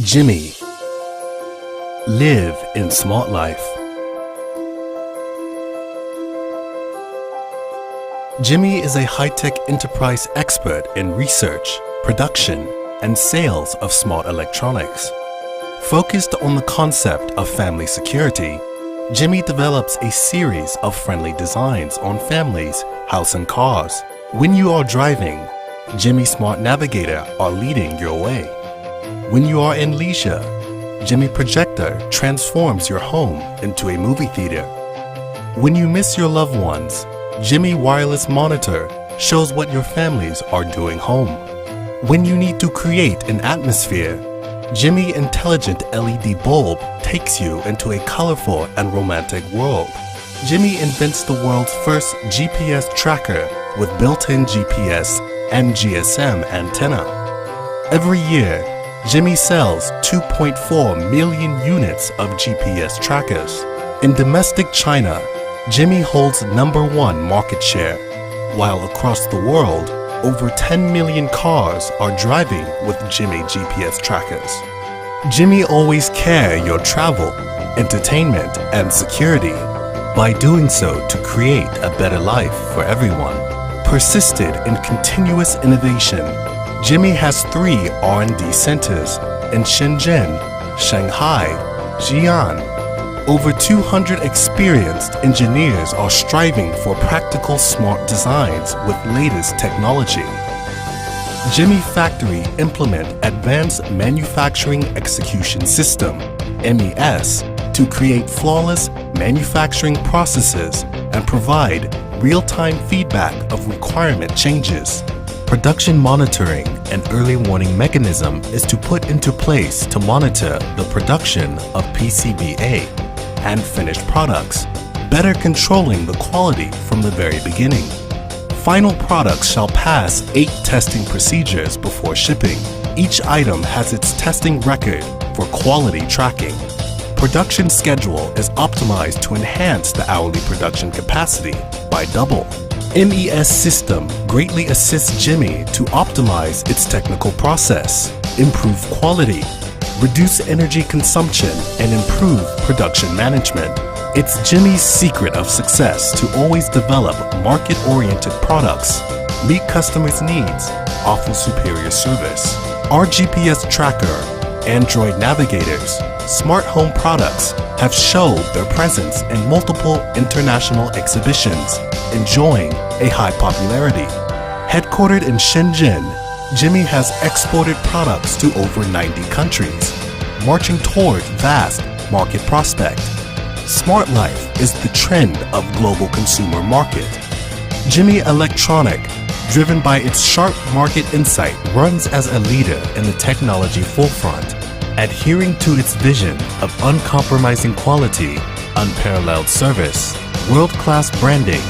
Jimmy. Live in smart life. Jimmy is a high-tech enterprise expert in research, production, and sales of smart electronics. Focused on the concept of family security, Jimmy develops a series of friendly designs on families, house, and cars. When you are driving, Jimmy Smart Navigator are leading your way. When you are in leisure, Jimmy Projector transforms your home into a movie theater. When you miss your loved ones, Jimmy Wireless Monitor shows what your families are doing home. When you need to create an atmosphere, Jimmy Intelligent LED Bulb takes you into a colorful and romantic world. Jimmy invents the world's first GPS tracker with built-in GPS and GSM antenna. Every year, Jimmy sells 2.4 million units of GPS trackers. In domestic China, Jimmy holds #1 market share, while across the world, over 10 million cars are driving with Jimmy GPS trackers. Jimmy always care your travel, entertainment, and security by doing so to create a better life for everyone. Persisted in continuous innovation, Jimmy has 3 R&D centers in Shenzhen, Shanghai, Xi'an. Over 200 experienced engineers are striving for practical smart designs with latest technology. Jimmy Factory implement Advanced Manufacturing Execution System, MES, to create flawless manufacturing processes and provide real-time feedback of requirement changes. Production monitoring and early warning mechanism is to put into place to monitor the production of PCBA and finished products, better controlling the quality from the very beginning. Final products shall pass 8 testing procedures before shipping. Each item has its testing record for quality tracking. Production schedule is optimized to enhance the hourly production capacity by double. MES system greatly assists Jimmy to optimize its technical process, improve quality, reduce energy consumption, and improve production management. It's Jimmy's secret of success to always develop market-oriented products, meet customers' needs, offer superior service. Our GPS tracker, Android navigators, smart home products have showed their presence in multiple international exhibitions, enjoying a high popularity. Headquartered in Shenzhen, Jimmy has exported products to over 90 countries, marching toward vast market prospect. Smart life is the trend of global consumer market. Jimmy Electronic, driven by its sharp market insight, runs as a leader in the technology forefront, adhering to its vision of uncompromising quality, unparalleled service, world-class branding.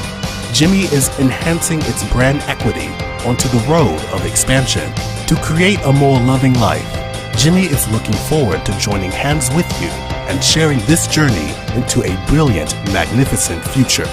Jimmy is enhancing its brand equity onto the road of expansion. To create a more loving life, Jimmy is looking forward to joining hands with you and sharing this journey into a brilliant, magnificent future.